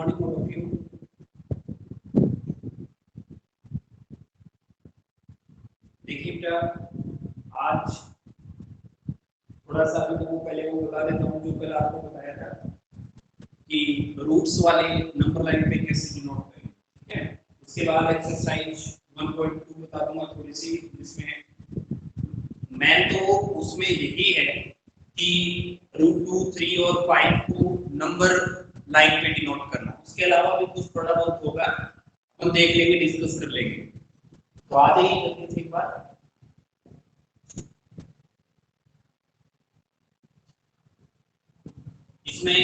Morning all of you. देखिए बेटा, आज थोड़ा सा अभी तो पहले वो बता देता हूँ जो कल आपको बताया था कि रूट्स वाले नंबर लाइन पे कैसे डिनोट करें। ठीक है, उसके बाद एक्सरसाइज 1.2 बता दूंगा थोड़ी सी, जिसमें मैं तो उसमें यही है कि रूट 2, 3 और 5 को नंबर लाइन पे डिनोट करना। उसके अलावा भी कुछ थोड़ा बहुत होगा, हम देख लेंगे, डिस्कस कर लेंगे। तो आ जाइए जल्दी से एक बार। इसमें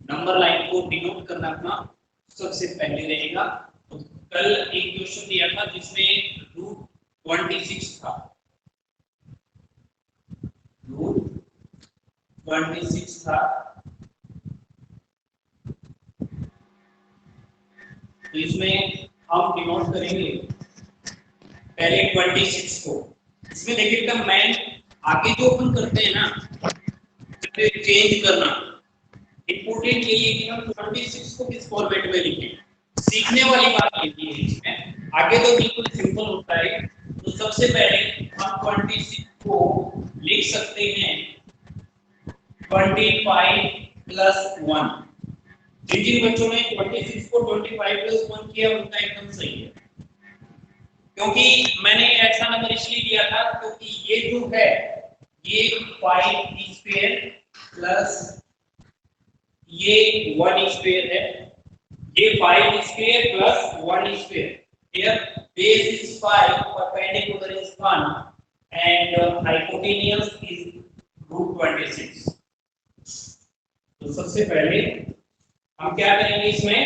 नंबर लाइन को डिनोट करना अपना सबसे पहले रहेगा। तो कल एक क्वेश्चन दिया था जिसमें रूट 26 था, रूट 26 था। तो इसमें हम डिनोट करेंगे पहले 26 को। इसमें देखिएगा मैं आगे जो अपन करते हैं ना, चेंज करना, इंपोर्टेंट यही है कि हम 26 को किस फॉर्मेट में लिखें। सीखने वाली बात ये है इसमें, आगे तो बिल्कुल सिंपल होता है। तो सबसे पहले हम 26 को लिख सकते हैं 25 प्लस 1। जिन बच्चों ने 26 को 25 प्लस 1 किया उनका एकदम सही है, क्योंकि मैंने ऐसा नंबर इसलिए दिया था क्योंकि ये जो है ये 5 स्क्वायर प्लस ये 1 स्क्वायर है, ये 5 square plus 1 square. Here base is 5, perpendicular is 1 and hypotenuse is root 26। तो सबसे पहले हम क्या करेंगे, इसमें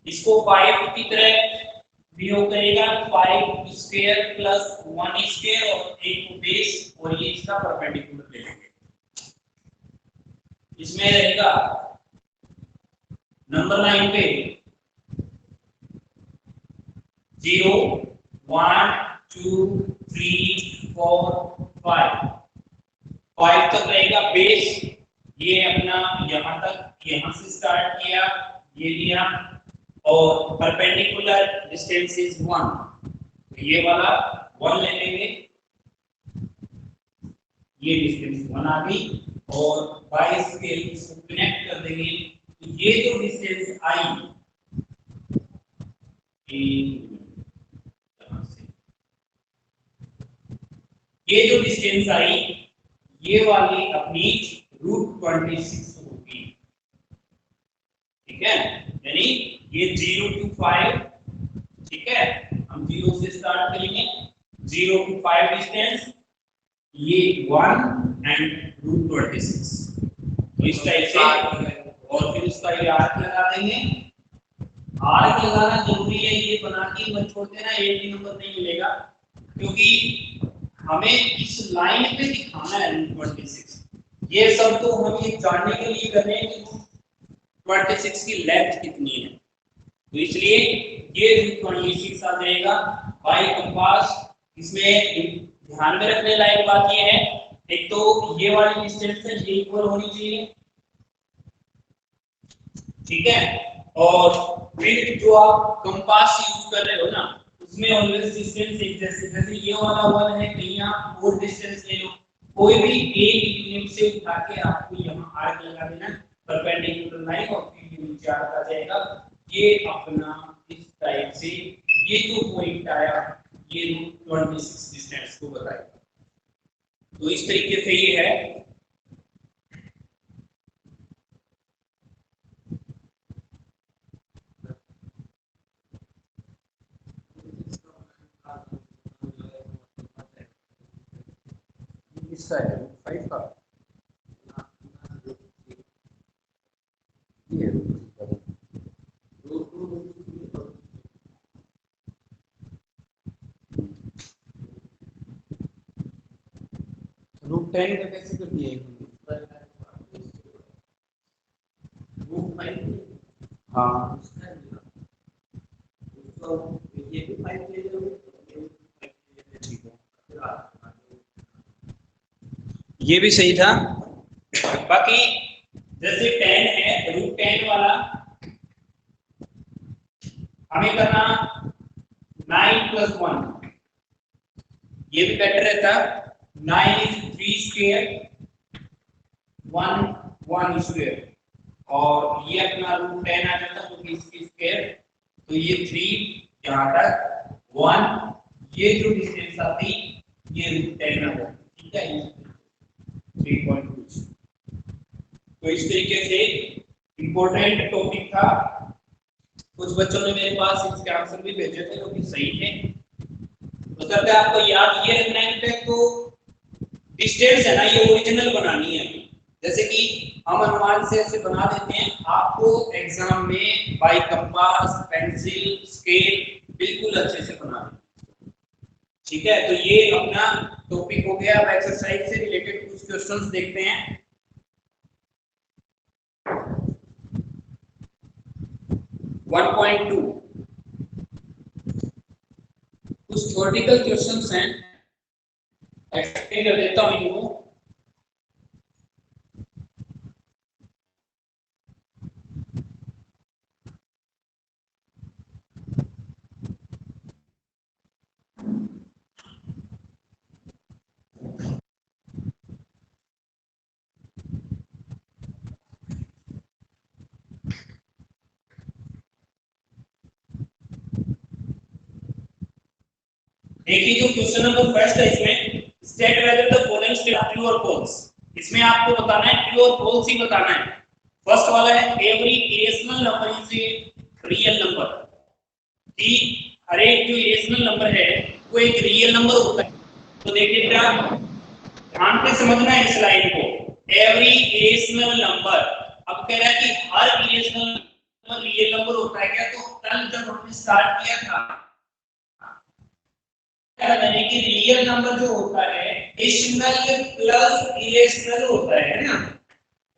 इसको 5 की तरह वियोग करेगा, 5 स्क्वायर प्लस 1 स्क्वायर और एक बेस, और ये इसका परपेंडिकुलर ले लेंगे। इसमें रहेगा नंबर लाइन पे 0 1 2 3 4 5 तक रहेगा बेस। ये अपना यहां तक, यहां से स्टार्ट किया, ये लिया, और परपेंडिकुलर डिस्टेंस इज 1, ये वाला 1 ले लेंगे, ये डिस्टेंस 1 आ गई, और बाय स्केल इसको कनेक्ट कर देंगे। तो ये जो डिस्टेंस आई, ये जो डिस्टेंस आई, ये वाली अपनी रूट 26 होगी। ठीक है, यानी ये 0 to 5, ठीक है, हम 0 से स्टार्ट करेंगे, 0 to 5 डिस्टेंस, ये 1 एंड रूट 26। तो इस टाइप से, और फिर उसका ये आर्क लगा देंगे। आर्क लगाना जरूरी है, ये बना के मत छोड़ देना, एक भी नंबर नहीं मिलेगा, क्योंकि हमें इस लाइन पे दिखाना है रूट 26। ये सब तो हम ये जानने के लिए कर रहे हैं कि 26 की लेंथ कितनी है, तो इसलिए ये रूट 26 आ जाएगा बाय कंपास। इसमें ध्यान में रखने लायक बात ये है, एक तो ये वाली डिस्टेंस है ये इक्वल होनी चाहिए, ठीक है, और फिर जो आप कंपास यूज कर रहे हो ना, उसमें ऑलवेज डिस्टेंस एक जैसे ये वाला 1 है, कहीं आप और डिस्टेंस ले लो, कोई भी एक यूनिट से उठा के आपको यहाँ आर्क लगा देना, परपेंडिकुलर लाइन, और फिर ये नीचे आर्क आ जाएगा। ये अपना इस टाइप से ये जो पॉइंट आया, ये रूट 26 डिस्टेंस को बताएगा। तो इस तरीके से ये है। इसका है 5 का, ये रूट 10 का कैसे कर दिए, रूट 5, हाँ ये भी 5 ले लो, ठीक है, ये भी सही था। बाकी जैसे 10 है, रूट 10 वाला हमें करना 9 + 1, ये भी बेटर रहता। 9 is 3 square, 1 1 square, और ये अपना रूट 10 आ जाता तो इसकी स्क्वायर, तो ये 3 यहाँ तक 1, ये जो डिस्टेंस आती ये रूट 10 आ जाती, ठीक है, 3.2। तो इस तरीके से इम्पोर्टेंट टॉपिक था। कुछ बच्चों ने मेरे पास इसके आंसर भी भेजे थे जो कि सही थे। तो करते आपको याद ये रखना है कि तो डिस्टेंस है ना, ये ओरिजिनल बनानी है। जैसे कि हम अनुमान से ऐसे बना देते हैं, आपको एग्जाम में बाय कंपास, पेंसिल, स्केल बिल्कुल अच्छे से बना दें, ठीक है। तो ये अपना टॉपिक हो गया। अब एक्सरसाइज से रिलेटेड कुछ क्वेश्चंस देखते हैं। 1.2 कुछ थ्योरेटिकल क्वेश्चंस हैं, एक्सप्लेन कर देता हूं इनको। देखिए जो क्वेश्चन नंबर फर्स्ट है, इसमें state whether the following state are true और फॉल्स। इसमें आपको बताना है ट्रू और फॉल्स ही बताना है। फर्स्ट वाला है every irrational number is a real number, कि हर एक जो इरेशनल नंबर है वो एक रियल नंबर होता है। तो देखिए क्या ध्यान से समझना है इस लाइन को, एवरी इरेशनल नंबर। अब कह रहा है कि हर इरेशनल नंबर रियल नंबर होता है क्या? तो कल जब हमने स्टार्ट किया था मैंने कि रियल नंबर जो होता है रेशनल प्लस इरेशनल होता है ना,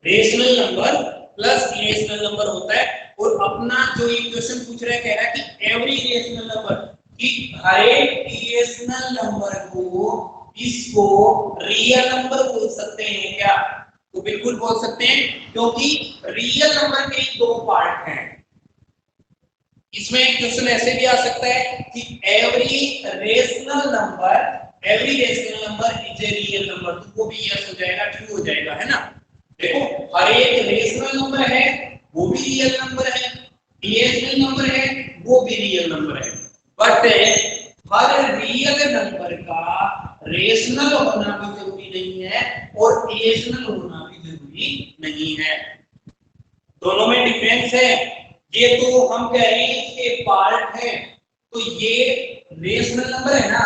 rational number plus irrational number होता है। और अपना जो ये क्वेश्चन पूछ रहा है, कह रहा है कि एवरी इरेशनल नंबर, कि हर एक इरेशनल नंबर को इसको रियल नंबर बोल सकते हैं क्या? तो बिल्कुल बोल सकते हैं, क्योंकि रियल नंबर के दो पार्ट हैं। इसमें एक क्वेश्चन ऐसे भी आ सकता है कि every rational number is a real number, तो वो भी यस हो जाएगा, ट्रू हो जाएगा, है ना। देखो हर एक रेशनल नंबर है वो भी रियल नंबर है, इरेशनल नंबर है वो भी रियल नंबर है, बट हर रियल नंबर का रेशनल होना भी जरूरी नहीं है और इरेशनल होना भी जरूरी नहीं है। दोनों में डिफरेंस है। ये तो हम कह रहे हैं इसके पार्ट है, तो ये रेशनल नंबर है ना,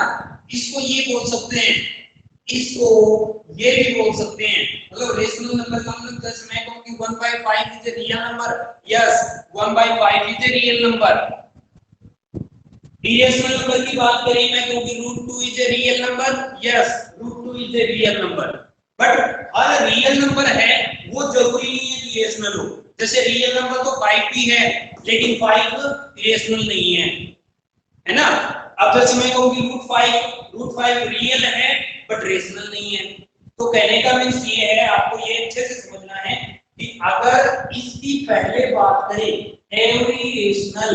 इसको ये बोल सकते हैं, इसको ये भी बोल सकते हैं। मतलब रेशनल नंबर का मतलब जैसे मैं कहूं कि 1/5 is a real number, yes 1/5 is a real number. Irrational number की बात करें मैं कहूं कि √2 is a real number, yes √2 is a real number. But her real number है वो जरूरी नहीं है कि इरेशनल हो। जैसे रियल नंबर तो 5 भी है लेकिन 5 इरेशनल नहीं है ना। अब जैसे मैं कहूं कि √5 रियल है बट रेशनल नहीं है। तो कहने का मींस ये है, आपको ये अच्छे से समझना है कि अगर इसकी पहले बात करें every irrational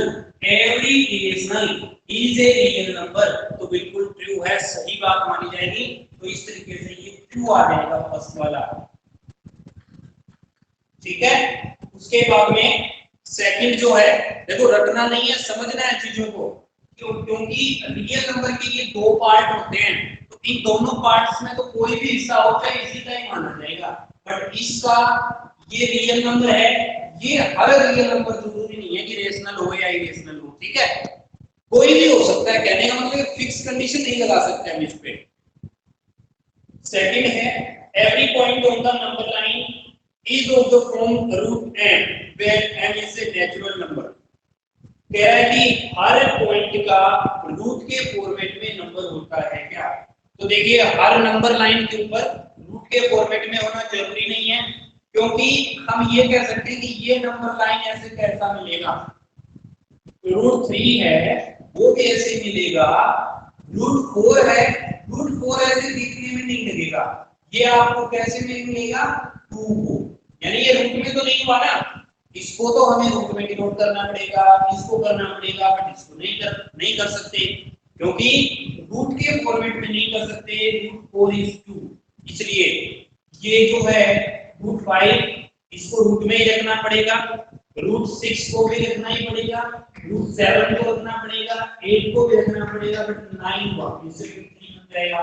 is a real number, तो बिल्कुल ट्रू है, सही बात मानी जाएगी। तो इस तरीके से ये ट्रू आ जाएगा फर्स्ट वाला, ठीक है। उसके बाद में सेकंड जो है, देखो रटना नहीं है, समझना है चीजों को, क्योंकि रियल नंबर के ये दो पार्ट होते हैं, तो इन दोनों पार्ट्स में तो कोई भी हिस्सा हो चाहे इसी का ही माना जाएगा। बट इसका ये रियल नंबर है, ये हर रियल नंबर जरूरी नहीं है कि रेशनल हो या इरेशनल हो, ठीक है, कोई भी हो सकता है। कहने का मतलब फिक्स कंडीशन नहीं लगा सकते हम इस पे। सेकंड है every point on the number line is of the form √n where n is a natural number। कह रहा है कि हर पॉइंट का रूट के फॉर्मेट में नंबर होता है क्या? तो देखिए हर नंबर लाइन के ऊपर रूट के फॉर्मेट में होना जरूरी नहीं है, क्योंकि हम ये कह सकते हैं कि ये नंबर लाइन ऐसे कैसा मिलेगा, √3 है वो भी ऐसे मिलेगा, √4 है, √4 ऐसे दिखने में नहीं लगेगा, ये आपको कैसे मिलेगा 2 को, यानी ये रूट में तो नहीं हुआ ना, इसको तो हमें रूट में डिनोट करना पड़ेगा, इसको करना पड़ेगा, बट इसको नहीं कर सकते क्योंकि रूट के फॉर्मेट में नहीं कर सकते। रूट 4:2, इसलिए ये जो है रूट 5 इसको रूट में ही रखना पड़ेगा, रूट 6 को भी रखना ही पड़ेगा, रूट 7 को रखना पड़ेगा, 8 को भी रखना पड़ेगा, बट 9 वापस से 3 बन जाएगा,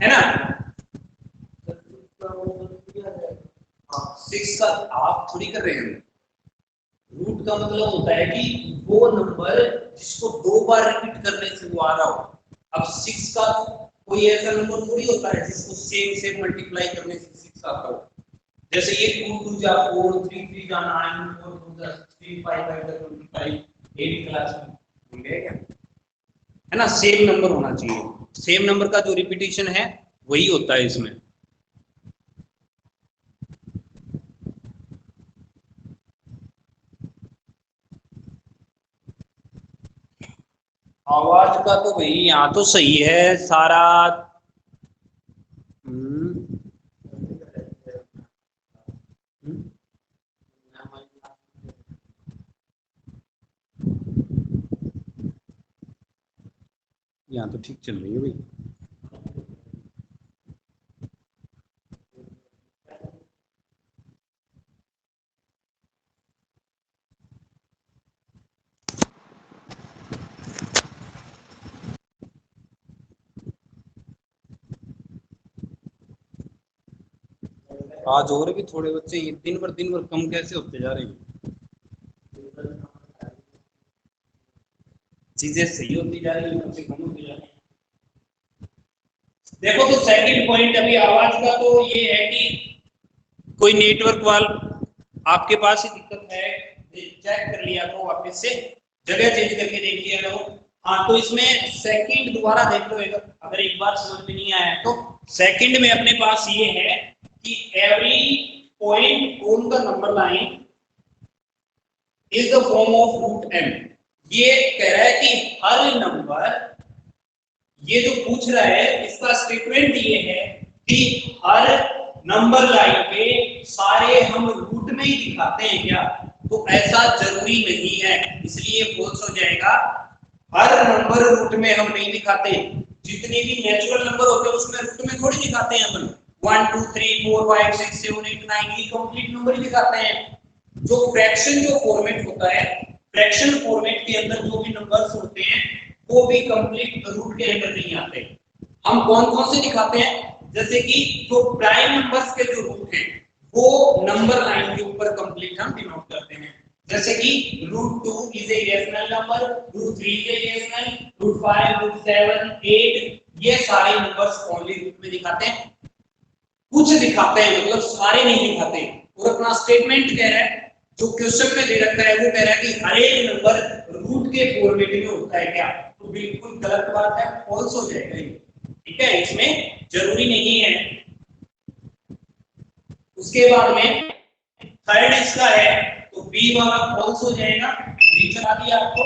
है ना। 6 का आप थोड़ी कर रहे हैं, रूट का मतलब होता है कि वो नंबर जिसको 2 बार रिपीट करने से वो आ रहा हो। अब 6 का कोई ऐसा नंबर थोड़ी होता है जिसको सेम सेम मल्टीप्लाई करने से 6 आता हो। जैसे ये 2 2 जा 4, 3 3 जा 9, 4 2 जा 3 5 5 जा 25, 8 क्लास में भूल गए क्या, है ना। सेम नंबर होना चाहिए, सेम नंबर का जो रिपीटेशन है वही होता है इसमें। आवाज का तो भाई यहाँ तो सही है सारा। यहाँ तो ठीक चल रही है भाई। आज और भी थोड़े बच्चे ये दिन भर कम कैसे होते जा रहे हैं, चीजें सही होती जा रही है, बच्चे कम होते जा रहे हैं। देखो तो सेकंड पॉइंट अभी आवाज का तो ये है कि कोई नेटवर्क वाल आपके पास ही दिक्कत है, चेक कर लिया करो, वापस से जगह चेंज करके देख लिया करो। हाँ तो इसमें सेकंड दोबारा देख लो, अगर एक बार समझ में नहीं आया तो सेकंड में अपने पास ये है कि every point on the number line is the form of root m। ये कह रहा है कि हर नंबर, ये जो पूछ रहा है इसका स्टेटमेंट ये है कि हर नंबर लाइन पे सारे हम रूट में ही दिखाते हैं क्या, तो ऐसा जरूरी नहीं है, इसलिए फॉल्स हो जाएगा। हर नंबर रूट में हम नहीं दिखाते, जितने भी नेचुरल नंबर होते हैं उसमें रूट में थोड़ी दिखाते हैं अपन। 1 2 3 4 5 6 7 8 9 ये कंप्लीट नंबर ही दिखाते हैं। जो फ्रैक्शन जो फॉर्मेट होता है, फ्रैक्शन फॉर्मेट के अंदर जो भी नंबर्स होते हैं वो भी कंप्लीट रूट के अंदर नहीं आते। हम कौन कौन से दिखाते हैं, जैसे कि जो प्राइम नंबर्स के जो रूट हैं वो नंबर लाइन के ऊपर कंप्लीट हम डिनोट करते हैं। जैसे कि √2 is a rational number, √3 is a rational, √5 √7 8 ये सारे नंबर्स ओनली रूट में दिखाते हैं। कुछ दिखाते हैं मतलब सारे नहीं दिखाते। और अपना स्टेटमेंट कह रहा है, जो क्वेश्चन में दे रखा है वो कह रहा है कि हर एक नंबर रूट के फॉर्मेट में होता है क्या, तो बिल्कुल गलत बात है, फॉल्स हो जाएगा ये, ठीक है, इसमें जरूरी नहीं है। उसके बाद में थर्ड इसका है तो बी वाला फॉल्स हो जाएगा, रीजन आ दिया आपको।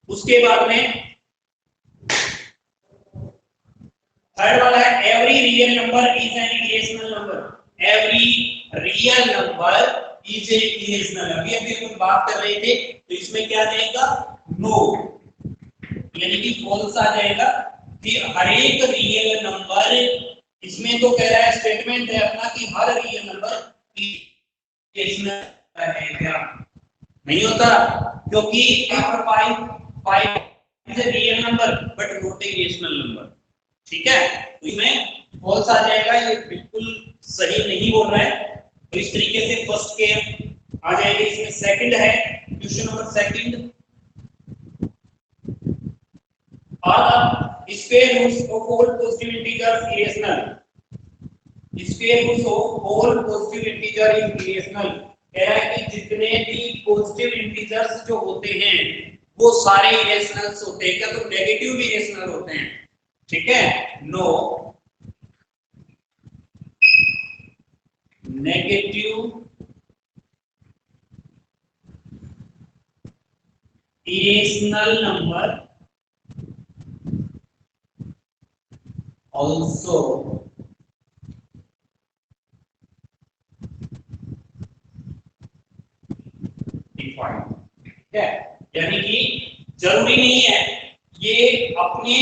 उसके बाद में थर्ड वाला है every real number is an irrational number. Every real number is a irrational. अभी अभी हम बात कर रहे थे तो इसमें क्या जाएगा, नो, यानी कि फॉल्स आ जाएगा कि हर एक रियल नंबर, इसमें तो कह रहा है स्टेटमेंट है अपना कि हर रियल नंबर इरेशनल है क्या, नहीं होता, क्योंकि यहाँ पर 5 is a real number but not a irrational number, ठीक है, तो इसमें फॉल्स आ जाएगा, ये बिल्कुल सही नहीं बोल रहा है। तो इस तरीके से फर्स्ट के आ जाएंगे। इसमें सेकंड है, question number second, are square roots of all positive integers irrational. Square roots of all positive integer is irrational. कह रहा है कि जितने भी पॉजिटिव इंटीजर्स जो होते हैं वो सारे इरेशनल्स होते हैं क्या, तो नेगेटिव भी इरेशनल होते हैं, ठीक है, no, negative irrational number also defined, ठीक है। यानी कि जरूरी नहीं है, ये अपने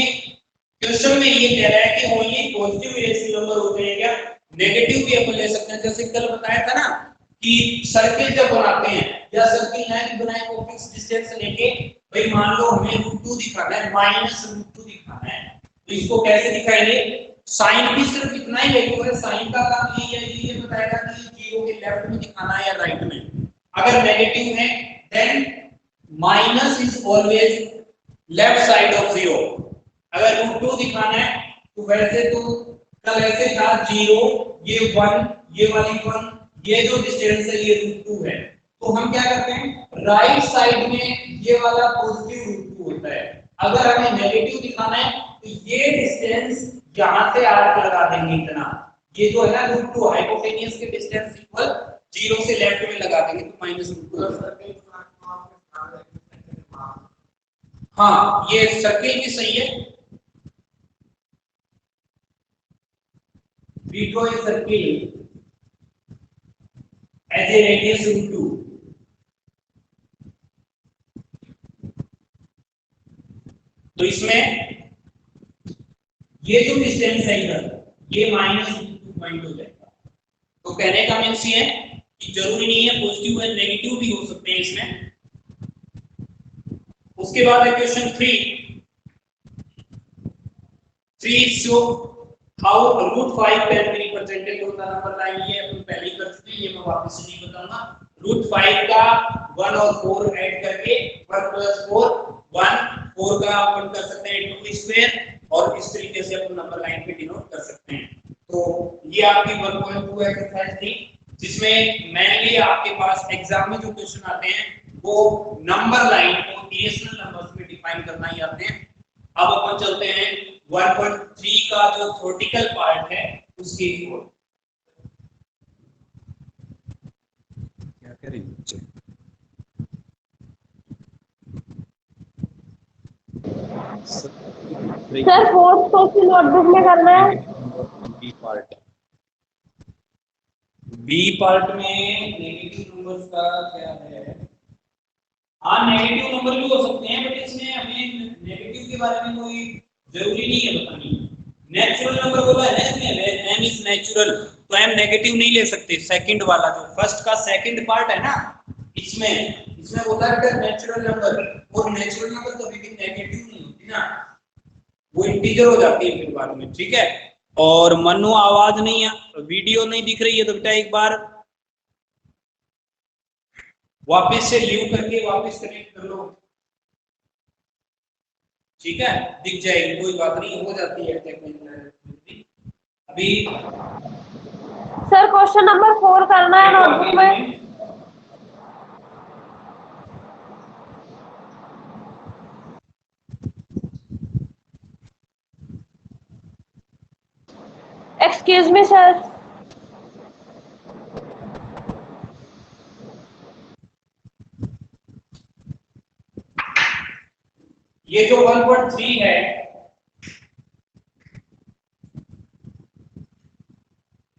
क्वेश्चन में ये कह रहा है कि ओनली पॉजिटिव इरेशनल नंबर होते हैं क्या, नेगेटिव भी अपन ले सकते हैं। जैसे कल बताया था ना कि सर्किल जब बनाते हैं या सर्किल लाइन बनाए वो फिक्स डिस्टेंस लेके, भाई मान लो हमें √2 दिखाना है, -√2 दिखाना है, तो इसको कैसे दिखाएंगे, साइन भी सिर्फ इतना ही वैल्यू है, साइन का काम यही है, ये बताएगा कि जीरो के लेफ्ट में दिखाना है या राइट में। अगर नेगेटिव है then minus is always left side of zero. अगर √2 दिखाना है तो वैसे तो कल ऐसे था 0, ये 1, ये वाली 1, ये जो डिस्टेंस है ये √2 है, तो हम क्या करते हैं राइट साइड में ये वाला पॉजिटिव √2 होता है। अगर हमें नेगेटिव दिखाना है तो ये डिस्टेंस यहां से आर्क लगा देंगे इतना, ये जो है ना √2 हाइपोटेनियस के डिस्टेंस इक्वल 0 से लेफ्ट में लगा देंगे तो -√2। हाँ ये सर्किल भी सही है, we draw a circle as a radius √2। तो इसमें ये जो डिस्टेंस है इधर ये -2 पॉइंट हो जाएगा। तो कहने का मीन्स ये है कि जरूरी नहीं है पॉजिटिव या नेगेटिव भी हो सकते हैं इसमें। उसके बाद है question 3 show how √5 can be represented on the number line. ये अपन पहले ही कर चुके हैं, ये मैं वापस से नहीं बताऊंगा। √5 का 1 और 4 ऐड करके 1 + 4 1, 4 का अपन कर सकते हैं 2 स्क्वायर, और इस तरीके से अपन नंबर लाइन पे डिनोट कर सकते हैं। तो ये आपकी 1.2 एक्सरसाइज थी, जिसमें मेनली आपके पास एग्जाम में जो क्वेश्चन आते हैं वो नंबर लाइन को इरेशनल नंबर्स में डिफाइन करना ही आते हैं। अब अपन चलते हैं 1.3 का जो थ्योरेटिकल पार्ट है उसकी ओर। क्या करें बच्चे, सर फोर्थ क्वेश्चन नोटबुक में करना है। बी पार्ट में नेगेटिव नंबर्स का क्या है, हाँ नेगेटिव नंबर भी हो सकते हैं, बट इसमें हमें नेगेटिव के बारे में कोई जरूरी नहीं है बतानी। नेचुरल नंबर बोला है इसमें m इज नेचुरल, तो m नेगेटिव नहीं ले सकते। सेकंड वाला जो फर्स्ट का सेकंड पार्ट है ना, इसमें बोला है नेचुरल नंबर, और नेचुरल नंबर कभी भी नेगेटिव नहीं होती ना, वो इंटीजर हो जाती है फिर बाद में, ठीक है। और मनु आवाज नहीं है, वीडियो नहीं दिख रही है तो बेटा एक बार वापस से लीव करके वापस कनेक्ट कर लो, ठीक है, दिख जाएगी कोई बात नहीं, हो जाती है अभी। सर क्वेश्चन नंबर 4 करना है नोटबुक में। Excuse me sir. ये जो 1.3 है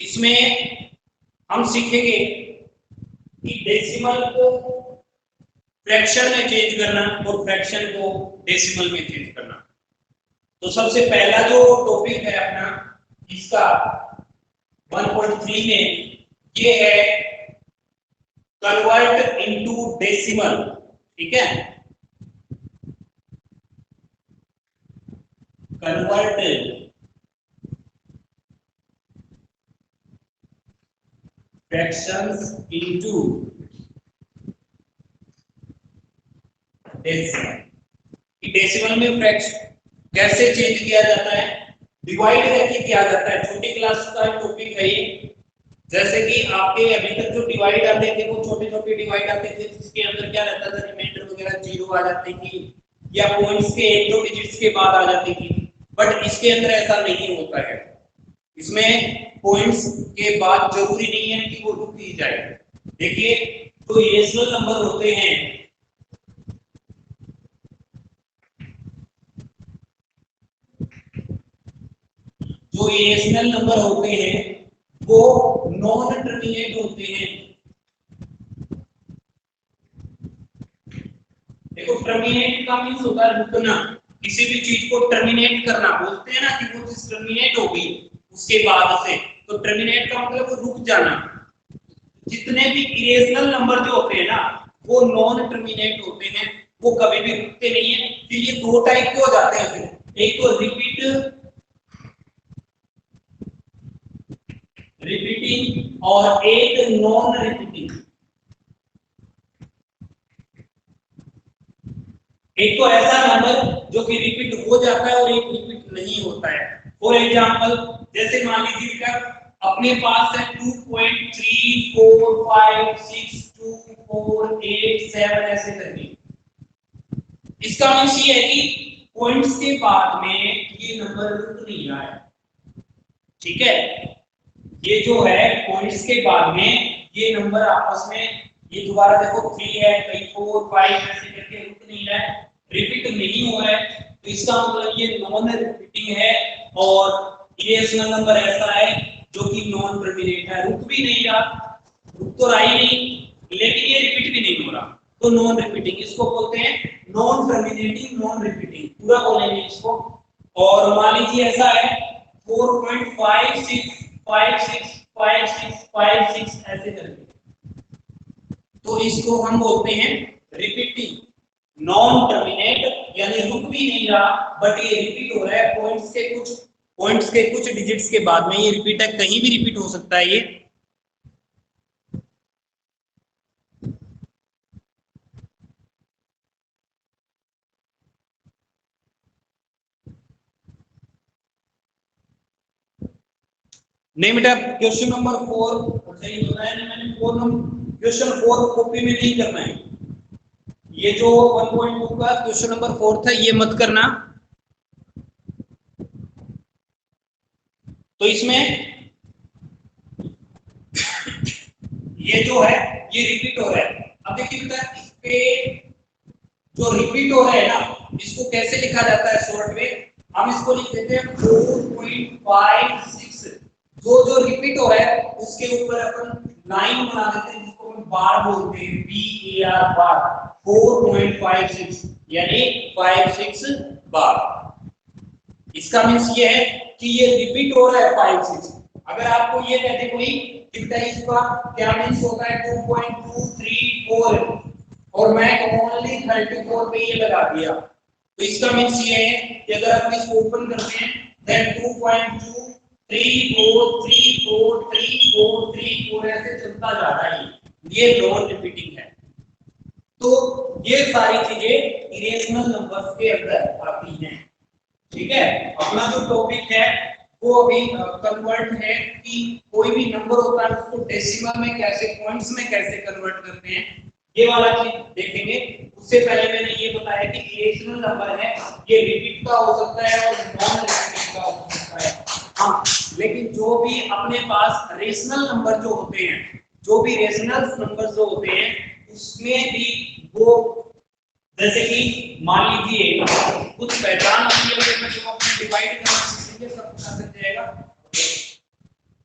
इसमें हम सीखेंगे कि डेसिमल को फ्रैक्शन में चेंज करना और फ्रैक्शन को डेसिमल में चेंज करना। तो सबसे पहला जो टॉपिक है अपना इसका 1.3 में ये है कन्वर्ट इनटू डेसिमल, ठीक है, convert fractions into decimal. Decimal में फ्रैक्शन कैसे चेंज किया जाता है, डिवाइड करके किया जाता है। छोटी क्लास का टॉपिक है ये। जैसे कि आपके अभी तक जो डिवाइड आते थे वो छोटे छोटे डिवाइड आते थे, जिसके अंदर क्या रहता था, रिमाइंडर वगैरह जीरो आ जाती थी या पॉइंट्स के एक दो डिजिट्स के बाद आ जाती थी, बट इसके अंदर ऐसा नहीं होता है। इसमें पॉइंट्स के बाद जरूरी नहीं है कि वो रुक ही जाए। देखिए तो इरेशनल नंबर होते हैं जो इरेशनल नंबर होते हैं वो नॉन टर्मिनेट होते हैं। देखो टर्मिनेट का मींस होता है रुकना, किसी भी चीज को टर्मिनेट करना, बोलते हैं ना कि वो चीज टर्मिनेट होगी उसके बाद से, तो टर्मिनेट का मतलब वो रुक जाना। जितने भी इरेशनल नंबर जो होते हैं ना वो नॉन टर्मिनेट होते हैं, वो कभी भी रुकते नहीं है। फिर ये दो टाइप के हो जाते हैं, फिर एक तो रिपीटिंग और एक नॉन रिपीटिंग। एक तो ऐसा नंबर जो कि रिपीट हो जाता है और एक रिपीट नहीं होता है। फॉर एग्जांपल जैसे मान लीजिए का अपने पास है 2.3456248 ऐसे करके, इसका मींस ये है कि पॉइंट्स के बाद में ये नंबर रुक नहीं रहा है, ठीक है। ये जो है पॉइंट्स के बाद में ये नंबर आपस में ये दोबारा देखो 3 है, कहीं 4 5 ऐसे करके रुक नहीं रहा है, रिपीट नहीं हो रहा है, तो इसका मतलब ये नॉन रिपीटिंग है। और इरेशनल नंबर ऐसा है जो कि नॉन टर्मिनेट है, रुक भी नहीं रहा, रुक तो रहा ही नहीं लेकिन ये रिपीट भी नहीं हो रहा, तो नॉन रिपीटिंग। इसको बोलते हैं नॉन टर्मिनेटिंग नॉन रिपीटिंग, पूरा बोलेंगे इसको। और मान लीजिए ऐसा है 4.56565656 ऐसे करके, तो इसको हम बोलते हैं रिपीटिंग। नॉन टर्मिनेट यानी रुक भी नहीं रहा बट ये रिपीट हो रहा है, पॉइंट्स के कुछ डिजिट्स के बाद में ये रिपीट है, कहीं भी रिपीट हो सकता है ये। नहीं बेटा क्वेश्चन नंबर 4 सही बताया ना मैंने, 4 नंबर क्वेश्चन 4 कॉपी में नहीं करना है। ये जो 1.2 का क्वेश्चन नंबर 4 था ये मत करना। तो इसमें ये जो है ये रिपीट हो रहा है। अब देखिए बेटा इस पे जो रिपीट हो रहा है ना इसको कैसे लिखा जाता है शॉर्ट में, हम इसको लिख देते हैं 4.56। जो रिपीट हो रहा है उसके ऊपर अपन लाइन बना देते हैं जिसको हम बार बोलते हैं, BAR बार, 4.56 यानी 56 बार। इसका मींस ये है कि ये रिपीट हो रहा है 56। अगर आपको ये कहते कोई कि इसका क्या मींस होता है 2.234 और मैं ओनली 34 पे ये लगा दिया, तो इसका मींस ये है कि अगर आप इसको ओपन करते हैं देन 2.234343434 ऐसे चलता जा रहा है, ये नॉन रिपीटिंग है। तो ये सारी चीजें इरेशनल नंबर्स के अंदर आती हैं, ठीक है। अपना जो टॉपिक है वो अभी कन्वर्ट है कि कोई भी नंबर होता है उसको डेसिमल में कैसे, पॉइंट्स में कैसे कन्वर्ट करते हैं, ये वाला चीज देखेंगे। उससे पहले मैंने ये बताया कि इरेशनल नंबर है ये रिपीट का हो सकता है और नॉन रिपीटिंग का हो सकता है। हाँ लेकिन जो भी अपने पास रेशनल नंबर जो होते हैं, जो भी रेशनल नंबर जो होते हैं उसमें भी वो जैसे कि मान लीजिए कुछ पहचान होती है मैं जो अपने डिवाइड करना सीखेंगे सब कुछ आ जाएगा।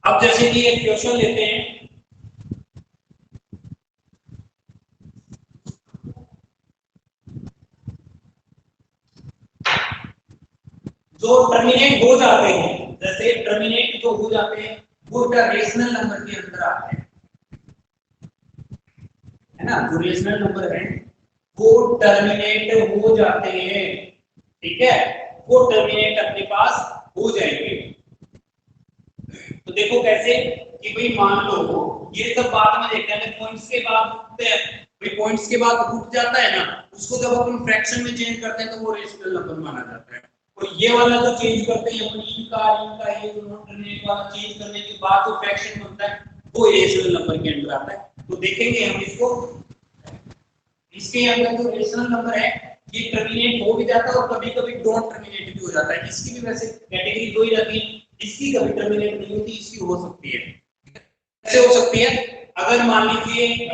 अब जैसे कि एक क्वेश्चन लेते हैं, जो टर्मिनेट हो जाते हैं, जैसे टर्मिनेट जो हो जाते हैं वो रेशनल नंबर के अंदर आते हैं, है ना। जो रेशनल नंबर है वो टर्मिनेट हो जाते हैं, ठीक है, वो टर्मिनेट अपने पास हो जाएंगे। तो देखो कैसे कि भाई मान लो ये सब बाद में देखते हैं, पॉइंट्स के बाद रुकते हैं, भाई पॉइंट्स के बाद रुक जाता है ना उसको जब अपन फ्रैक्शन में चेंज करते हैं तो वो रेशनल नंबर माना जाता है। और ये वाला जो चेंज करते हैं अपन इनका ये जो नॉन टर्मिनेट वाला चेंज करने के बाद जो फ्रैक्शन बनता है वो रेशनल नंबर के अंदर आता है। तो देखेंगे हम इसको, इसके अंदर जो रेशनल नंबर है ये टर्मिनेट हो भी जाता है और कभी-कभी डोंट टर्मिनेट भी हो जाता है। इसकी भी वैसे कैटेगरी दो ही रहती है, इसकी कभी टर्मिनेट नहीं होती, इसकी हो सकती है। कैसे हो सकती है, अगर मान लीजिए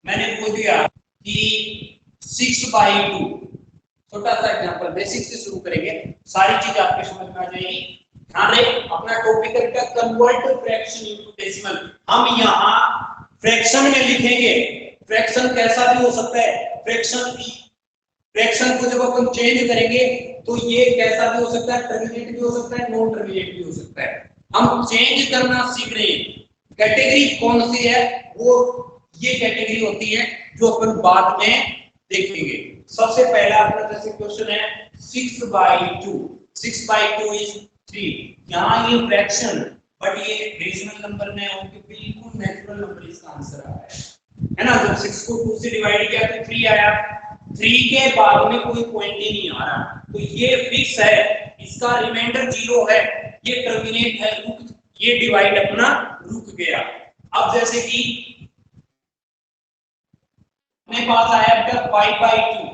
मैंने बोल दिया कि 6/2, छोटा सा एग्जांपल बेसिक से शुरू करेंगे सारी चीज आपके समझ में आ जाएगी। ध्यान रहे अपना टॉपिक है कन्वर्ट फ्रैक्शन इनटू डेसिमल। हम यहाँ फ्रैक्शन में लिखेंगे, फ्रैक्शन कैसा भी हो सकता है, फ्रैक्शन को जब अपन चेंज करेंगे तो ये कैसा भी हो सकता है, टर्मिनेट भी हो सकता है, नॉन टर्मिनेट भी हो सकता है। हम चेंज करना सीख रहे हैं। कैटेगरी कौन सी है, वो ये कैटेगरी होती है जो अपन बाद में देखेंगे। सबसे पहला अपना जैसे क्वेश्चन है 6/2, 6/2 इज 3। यहाँ ये फ्रैक्शन बट ये रेशनल नंबर में होंगे, बिल्कुल नेचुरल नंबर इसका आंसर आ रहा है ना। जब 6 को 2 से डिवाइड किया तो 3 आया, 3 के बाद में कोई पॉइंट ही नहीं आ रहा, तो ये फिक्स है, इसका रिमाइंडर 0 है, ये टर्मिनेट है, रुक, ये डिवाइड अपना रुक गया। अब जैसे कि अपने पास आया क्या 5/2,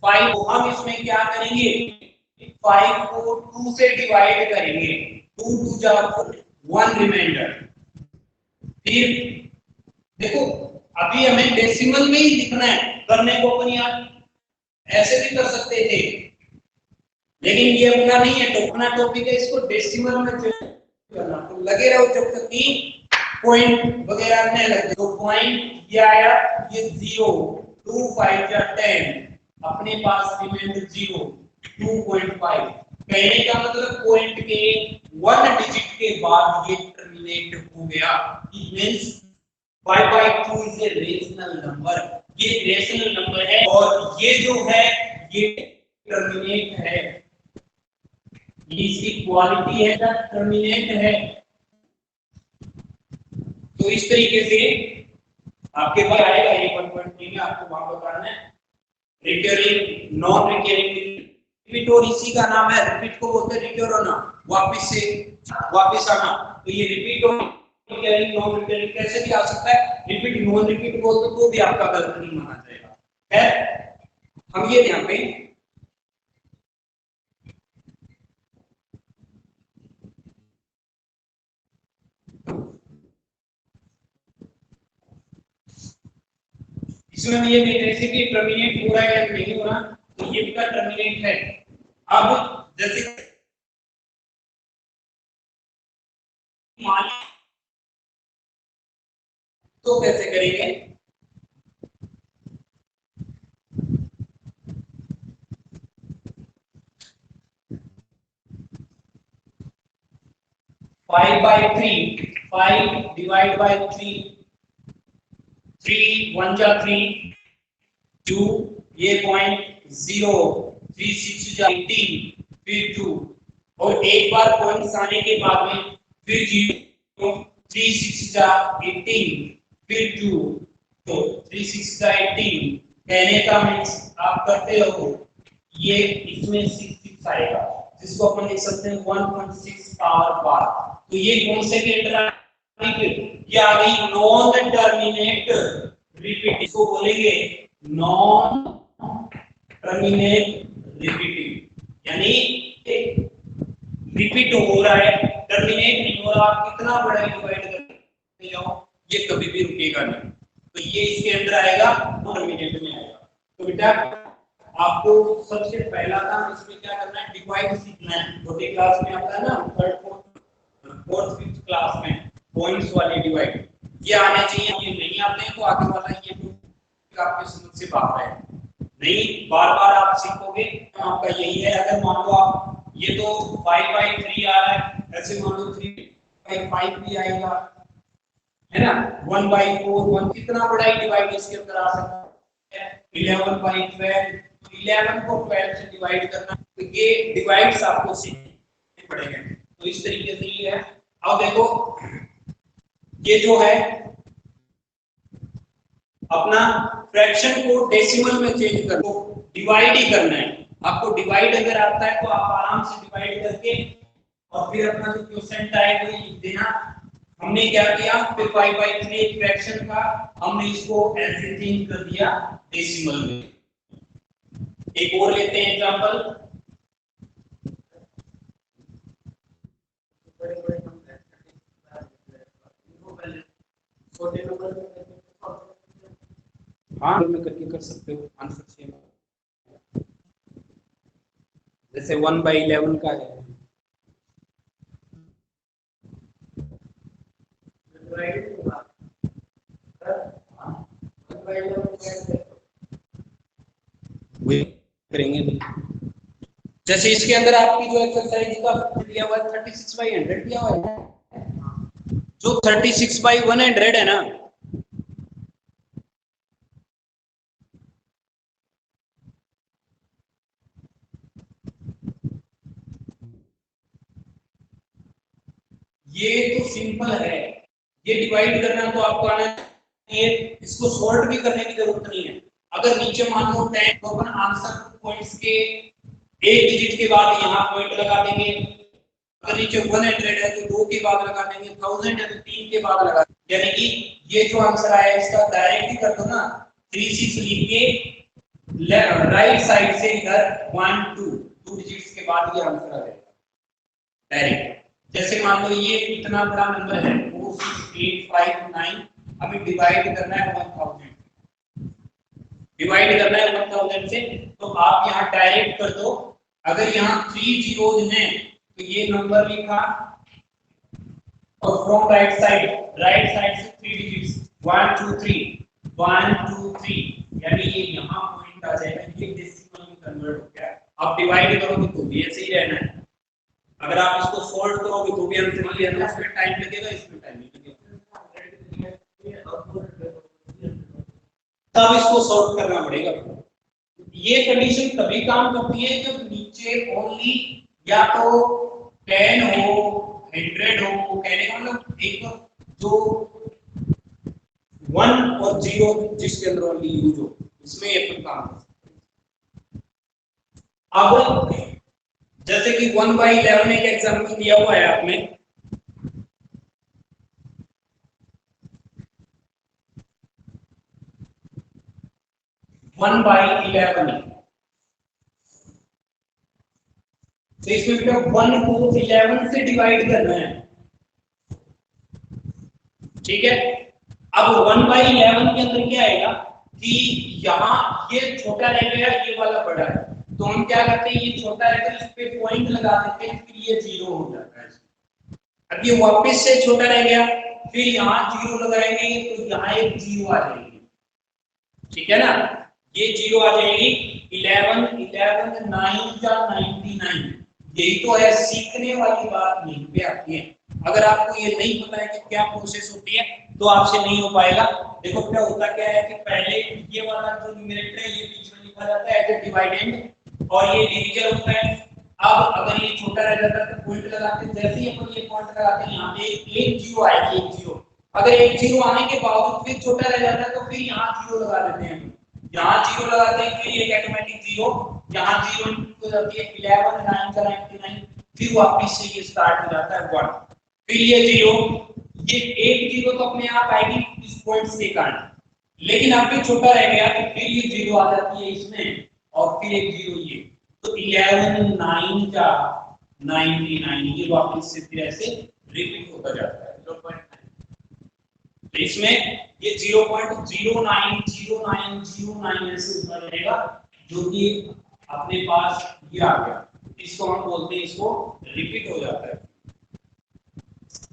5 को हम इसमें क्या करेंगे, 5 को 2 से डिवाइड करेंगे, 2 2 जा 1 रिमाइंडर। फिर देखो अभी हमें डेसिमल में ही लिखना है, करने को अपन यार ऐसे भी कर सकते थे, लेकिन ये अपना नहीं है, तो अपना टॉपिक है इसको डेसिमल में चेंज करना। तो लगे रहो जब तक कि पॉइंट वगैरह नहीं लगे। तो पॉइंट ये आया, ये 0, 2 5 या 10, अपने पास रिमाइंडर 0, 2.5। कहने का मतलब पॉइंट के 1 डिजिट के बाद ये टर्मिनेट हो गया। It means 5/2 is a rational number, ये रेशनल नंबर है और ये जो है ये टर्मिनेट है, ये इसकी क्वालिटी है या टर्मिनेट है। तो इस तरीके से आपके पास आएगा ये 1.3 में आपको वहां बताना है रिकरिंग नॉन रिकरिंग रिपीट, और इसी का नाम है, रिपीट को बोलते हैं रिकयर होना, वापस आना। तो ये रिपीट और रिकरिंग नॉन रिकरिंग कैसे भी आ सकता है, रिपीट नॉन रिपीट बोल तो भी आपका गलत नहीं माना जाएगा। है हम ये ध्यान पे इसमें ये देख रहे थे कि टर्मिनेट हो रहा है या नहीं हो रहा, तो ये भी टर्मिनेट है। अब जैसे तो कैसे करेंगे, five by three, 5 divide by 3, 3 1 जा 3, 2 ये पॉइंट 0, 3 6 जा 18, फिर 2 और एक बार पॉइंट्स आने के बाद में फिर 0, 3 6 जा 18, फिर 2, तो 3 6 जा 18। कहने का मींस आप करते रहो, ये इसमें 6 6 आएगा जिसको अपन लिख सकते हैं 1.6 पावर बार। तो ये कौन से के अंदर ये आ गई नॉन टर्मिनेट रिपीट, इसको बोलेंगे नॉन टर्मिनेट रिपीटिंग, यानी रिपीट हो रहा है, टर्मिनेट नहीं हो रहा। आप कितना बड़ा डिवाइड करते जाओ ये कभी भी रुकेगा नहीं, तो ये इसके अंदर आएगा, टर्मिनेट में आएगा। तो बेटा आपको सबसे पहला काम इसमें क्या करना है, डिवाइड सीखना है। छोटी क्लास में आता है ना, थर्ड फोर्थ फिफ्थ क्लास में पॉइंट्स वाले डिवाइड ये आने चाहिए। ये नहीं आते हैं तो आगे वाला ये तो आपके समझ से बाहर है, नहीं बार बार आप सीखोगे आपका यही है। अगर मान लो आप ये तो 5/3 आ रहा है, ऐसे मान लो 3/5 भी आएगा, है ना, 1/4, 1 कितना बड़ा ही डिवाइड इसके अंदर आ सकता है, 11/12, 11 को 12 से डिवाइड करना, तो ये डिवाइड्स आपको सीखने पड़ेंगे। तो इस तरीके से ये है। अब देखो ये जो है अपना फ्रैक्शन को डेसिमल में चेंज कर दो, डिवाइड ही करना है आपको। डिवाइड अगर आता है तो आप आराम से डिवाइड करके और फिर अपना जो क्वोशिएंट आएगा वो लिख देना। हमने क्या किया, फिर 5/3 फ्रैक्शन का हमने इसको ऐसे चेंज कर दिया डेसिमल में। एक और लेते हैं एग्जांपल, छोटे नंबर में करके कर सकते हो, आंसर सेम जैसे 1/11 का है, वही करेंगे भी। जैसे इसके अंदर आपकी जो एक्सरसाइज का दिया हुआ है 36/100 दिया हुआ है, जो 36/100 है ना, ये तो सिंपल है, ये डिवाइड करना तो आपको आना चाहिए, इसको सॉल्व भी करने की जरूरत नहीं है। अगर नीचे मान लो 10 तो अपन आंसर पॉइंट्स के एक डिजिट के बाद यहाँ पॉइंट लगा देंगे, अगर नीचे 100 है तो 2 के बाद लगा देंगे, 1000 है तो 3 के बाद लगा देंगे। यानी कि ये जो आंसर आया इसका डायरेक्ट ही कर दो ना, 36 लिख के राइट साइड से इधर 1 2 डिजिट्स के बाद ये आंसर आ जाएगा डायरेक्ट। जैसे मान लो ये इतना बड़ा नंबर है 46859, हमें डिवाइड करना है 1000, डिवाइड करना है 1000 से, तो आप यहाँ डायरेक्ट कर दो। अगर यहाँ 3 जीरोज हैं तो ये नंबर लिखा और फ्रॉम राइट साइड से 3 डिजिट्स 1 2 3 1 2 3, यानी ये यहाँ पॉइंट आ जाएगा, ये डेसिमल में कन्वर्ट हो गया। आप डिवाइड करोगे तो भी ऐसे ही रहना है, अगर आप इसको सॉल्व करोगे तो भी आंसर वही आना, उसमें टाइम लगेगा, इसमें टाइम लगेगा, तब इसको सॉल्व करना पड़ेगा। ये कंडीशन तभी काम करती है जब नीचे ओनली या तो 10 हो 100 हो, कहने का मतलब एक जो 1 और 0 जिसके अंदर ओनली यूज हो, इसमें ये अपन काम कर सकते हैं। अब जैसे कि 1/11 एक एग्जांपल दिया हुआ है आपने, वन बाई 11, तो इसमें बेटा 1 को 11 से डिवाइड करना है, ठीक है। अब 1/11 के अंदर क्या आएगा कि यहाँ ये छोटा रह गया, ये वाला बड़ा है, तो हम क्या करते हैं, ये छोटा रहता है इस पे पॉइंट लगा देते हैं, फिर ये 0 हो जाता है। अब ये वापस से छोटा रह गया, फिर यहाँ 0 लगाएंगे तो यहाँ एक 0 आ जाएगी, ठीक है ना, ये 0 आ जाएगी। 11 9 या 99, यही तो है, सीखने वाली बात यहीं पे आती है। अगर आपको ये नहीं पता है कि क्या प्रोसेस होती है तो आपसे नहीं हो पाएगा। देखो क्या होता क्या है कि पहले ये वाला जो न्यूमरेटर है ये बीच में लिखा जाता है एज ए डिवाइडेंड और ये डिविजन होता है। अब अगर ये छोटा रह जाता है तो पॉइंट लगाते हैं, जैसे ही अपन ये पॉइंट लगाते हैं यहाँ पे एक 0 आएगी, एक 0, अगर एक 0 आने के बावजूद फिर छोटा रह जाता है तो फिर यहाँ 0 लगा देते हैं, यहाँ 0 लगाते हैं, फिर ये ऑटोमेटिक 0, यहाँ 0 हो जाती है 11 9 का 99, फिर वापस से ये स्टार्ट हो जाता है 1, फिर ये 0, ये एक 0 तो अपने आप आएगी इस पॉइंट से कारण, लेकिन अब भी छोटा रह गया तो फिर ये 0 आ जाती है इसमें और फिर एक 0 ये, तो 11 9 का 99, ये वापस से फिर ऐसे रिपीट होता जाता है 0.9। तो इसमें ये 0.090909 ऐसे होता रहेगा, जो कि अपने पास ये आ गया, इसको हम बोलते हैं, इसको रिपीट हो जाता है,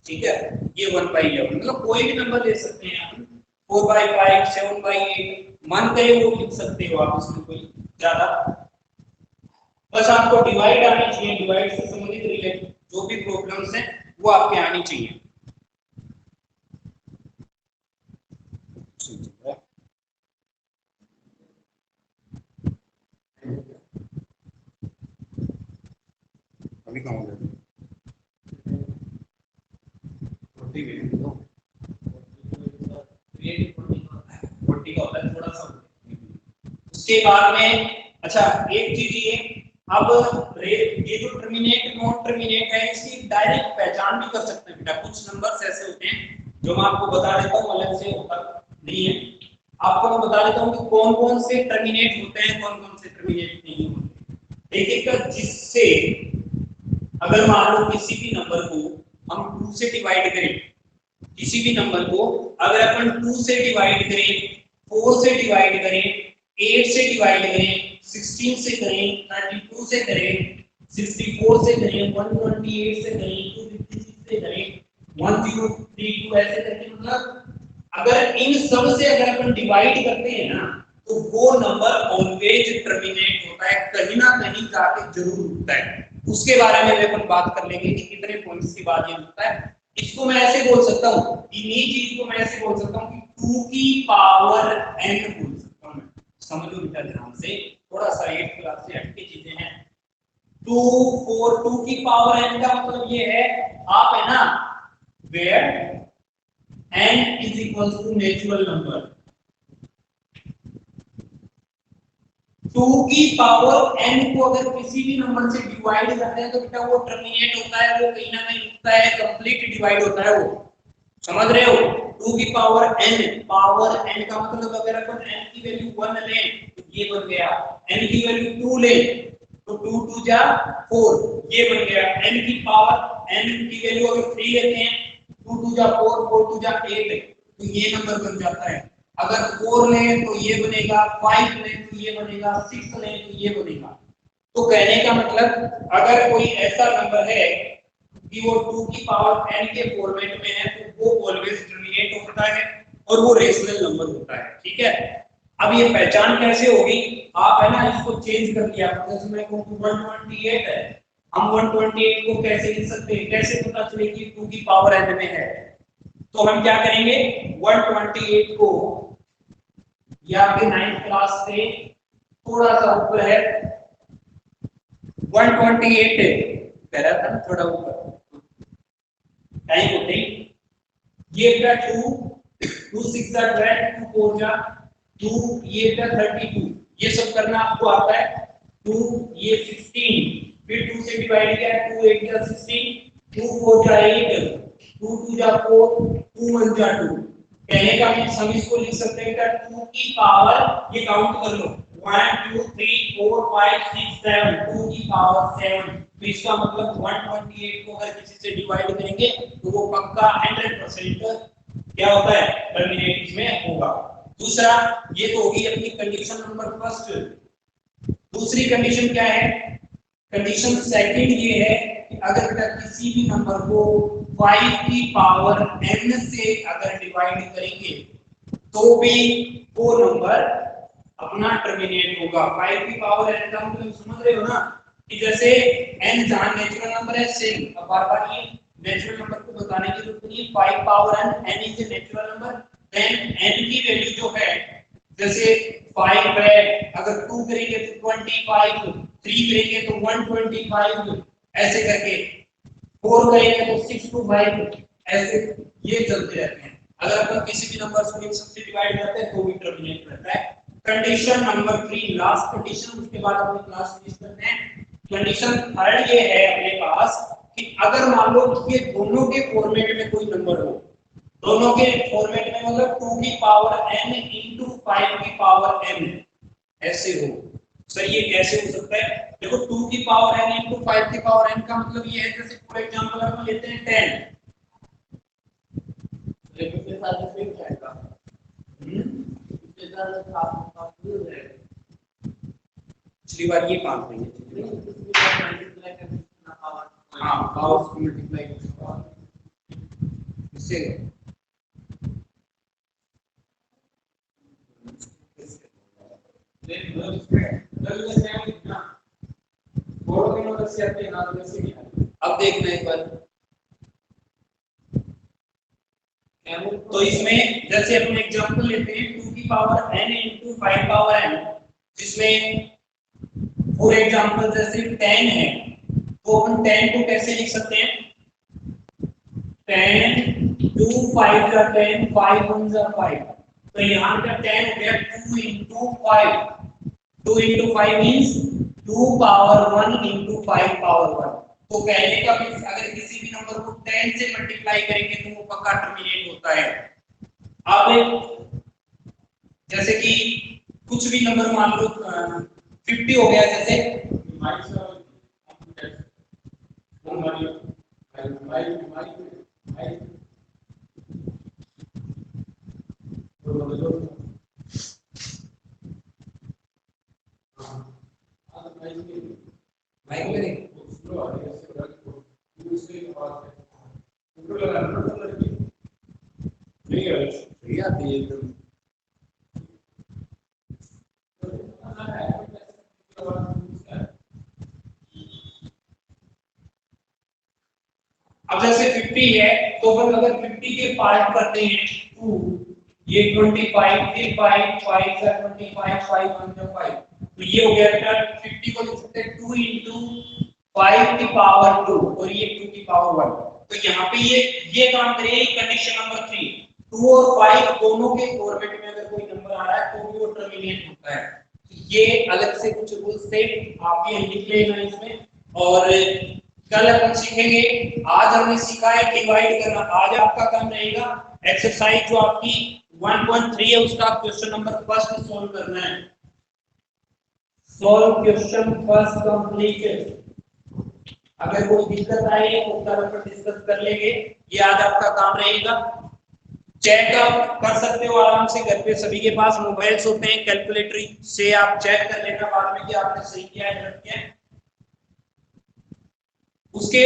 ठीक है। ये 1/11 मतलब कोई भी नंबर ले सकते हैं आप, 4/5 7/8 मन करे वो लिख सकते हो आप, इसमें कोई ज्यादा, बस आपको डिवाइड आनी चाहिए, डिवाइड से संबंधित रिलेटेड जो भी प्रॉब्लम्स हैं वो आपके आनी चाहिए। अभी कहाँ हो गया 40 मिनट तो 40 का होता है थोड़ा सा। उसके बाद में अच्छा एक चीज ये, अब ये जो टर्मिनेट नॉन टर्मिनेट है इसकी डायरेक्ट पहचान भी कर सकते हैं बेटा। कुछ नंबर्स ऐसे होते हैं जो मैं आपको बता देता हूँ, अलग से होता नहीं है, आपको मैं बता देता हूँ कि कौन कौन से टर्मिनेट होते हैं, कौन कौन से टर्मिनेट नहीं होते। एक एक का, जिससे अगर मान लो किसी भी नंबर को हम 2 से डिवाइड करें, किसी भी नंबर को अगर अपन 2 से डिवाइड करें, 4 से डिवाइड करें, 8 से डिवाइड करें, 16 से करें, 32 से करें, 64 से करें, 128 से करें, 256 से करें, 1032 ऐसे करके, मतलब अगर इन सब से अगर अपन डिवाइड करते हैं ना तो वो नंबर ऑलवेज टर्मिनेट होता है, कहीं ना कहीं जाके जरूर रुकता है। उसके बारे में भी अपन बात कर लेंगे कि कितने पॉइंट्स के बाद ये रुकता है। इसको मैं ऐसे बोल सकता हूँ, इन्हीं चीज को मैं ऐसे बोल सकता हूँ कि 2 की पावर n बोल सकता हूँ मैं। समझो बेटा ध्यान से, थोड़ा सा 8th क्लास से हटके चीजें हैं। 2 4 2 की पावर n का मतलब ये है, आप है ना, where n is equals to natural number, 2 की पावर n को अगर किसी भी नंबर से डिवाइड करते हैं तो बेटा वो टर्मिनेट होता है, वो कहीं ना कहीं रुकता है, कंप्लीट डिवाइड होता है वो। समझ रहे हो? 2 की पावर n, पावर n का मतलब अगर अपन n की वैल्यू 1 लें तो ये बन गया, n की वैल्यू 2 लें तो 2 2 जा 4, ये बन गया। n की पावर n की वैल्यू अगर 3 लेते हैं 2 2 जा 4, 4 2 जा 8, तो ये नंबर बन जाता है। अगर 4 लें तो ये बनेगा, 5 लें तो ये बनेगा, 6 लें तो ये बनेगा। तो कहने का मतलब अगर कोई ऐसा नंबर है कि वो 2 की पावर n के फॉर्मेट में है तो वो ऑलवेज टर्मिनेट होता है और वो रेशनल नंबर होता है। ठीक है, अब ये पहचान कैसे होगी? आप है ना इसको चेंज कर दिया, जैसे मैं कहूं 128 है, हम 128 को कैसे लिख सकते हैं, कैसे पता चले कि 2 की पावर n में है? तो हम क्या करेंगे, 128 को, ये आपके 9th क्लास से थोड़ा सा ऊपर है, 128 कह रहा था ना थोड़ा ऊपर, टाइम होते ही ये का 2 2 6 जा 12, 2 4 जा 2, ये का 32, ये सब करना आपको आता है। 2 ये 16, फिर 2 से डिवाइड किया, 2 8 जा 16, 2 4 जा 8, 2 2 जा 4, 2 1 जा 2। कहने का मीन्स हम इसको लिख सकते हैं कि 2 की पावर, ये काउंट कर लो, 1 2 3 4 5 6 7, 2 की पावर 7। तो इसका मतलब 128 को अगर किसी से डिवाइड करेंगे तो वो पक्का 100% क्या होता है, टर्मिनेट इसमें होगा। दूसरा, ये तो होगी अपनी कंडीशन नंबर फर्स्ट। दूसरी कंडीशन क्या है? कंडीशन सेकंड ये है कि अगर बेटा किसी भी नंबर को 5 की पावर n से अगर डिवाइड करेंगे तो भी वो नंबर अपना टर्मिनेट होगा। 5 की पावर n का मतलब समझ रहे हो ना, कि जैसे n जहां नेचुरल नंबर है सेम, अब बार-बार ये नेचुरल नंबर को बताने की जरूरत नहीं है, 5 power n is a natural number, then n की वैल्यू जो है, जैसे 5 है, अगर 2 करेंगे तो 25, 3 करेंगे तो 125, ऐसे करके 4 करेंगे तो 6 to 5, ऐसे ये चलते रहते हैं। अगर अपन किसी भी नंबर को इन सबसे डिवाइड करते हैं तो भी टर्मिनेट रहता है। कंडीशन नंबर 3, लास्ट कंडीशन, उसके बाद अपनी क्लास फिनिश करते हैं। कंडीशन थर्ड ये है अपने पास कि अगर मान लो ये दोनों के फॉर्मेट में कोई नंबर हो, दोनों के फॉर्मेट में मतलब 2 की पावर n into 5 की पावर n ऐसे हो। सर ये कैसे हो सकता है? देखो 2 की पावर n into 5 की पावर n का मतलब ये है, जैसे फॉर एग्जांपल हम लेते हैं 10, लेकिन इसके साथ इसमें क्या आएगा, इसके साथ आप भूल रहे हैं, पिछली बार ये 5 नहीं है, हाँ पावर को मल्टीप्लाई इससे अब देखना एक बार, तो इसमें जैसे अपने एग्जांपल लेते हैं 2 की power n into 5 power n, जिसमें फॉर एग्जांपल जैसे 10 है तो अपन 10 को कैसे लिख सकते हैं, 10 2 5 का 10, 5 1 जा 5, तो यहाँ का 10 हो गया 2 into 5, 2 into 5 means 2 power 1 into 5 power 1। तो कहने का मींस अगर किसी भी नंबर को 10 से मल्टीप्लाई करेंगे तो वो पक्का टर्मिनेट होता है। अब जैसे कि कुछ भी नंबर मान लो 50 हो गया, जैसे लगाना ना लड़के नहीं है सही आती है एकदम। अब जैसे 50 है तो हम अगर 50 के पार्ट करते हैं 2 ये 25 फिर 5 5 से 25 5 1 5 तो ये हो गया बेटा 50 को लिख सकते हैं 2 into 5 की पावर 2 और ये 2 की पावर 1 तो यहाँ पे ये काम करें कंडीशन नंबर 3 2 और 5 दोनों के फॉर्मेट में अगर कोई नंबर आ रहा है तो भी वो टर्मिनेट होता है ये अलग से कुछ रूल्स थे आप ये लिख लेना इसमें। और कल अपन सीखेंगे आज हमने सीखा है डिवाइड करना आज आपका काम रहेगा एक्सरसाइज जो आपकी 1.3 है उसका क्वेश्चन नंबर फर्स्ट सॉल्व करना है। Solve question first complete. अगर कोई दिक्कत आए तो कल अपन डिस्कस कर लेंगे ये आज आपका काम रहेगा। चेक आप कर सकते हो आराम से घर पे सभी के पास मोबाइल्स होते हैं कैलकुलेटर से आप चेक कर लेना बाद में कि आपने सही किया है गलत किया है। उसके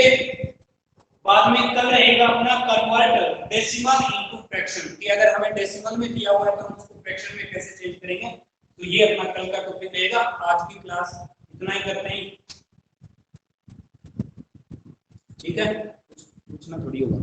बाद में कल रहेगा अपना कन्वर्ट डेसिमल इनटू फ्रैक्शन कि अगर हमें डेसिमल में दिया हुआ है तो हम उसको फ्रैक्शन में कैसे चेंज करेंगे तो ये अपना कल का टॉपिक रहेगा। आज की क्लास इतना ही करते हैं ठीक है पूछना थोड़ी होगा।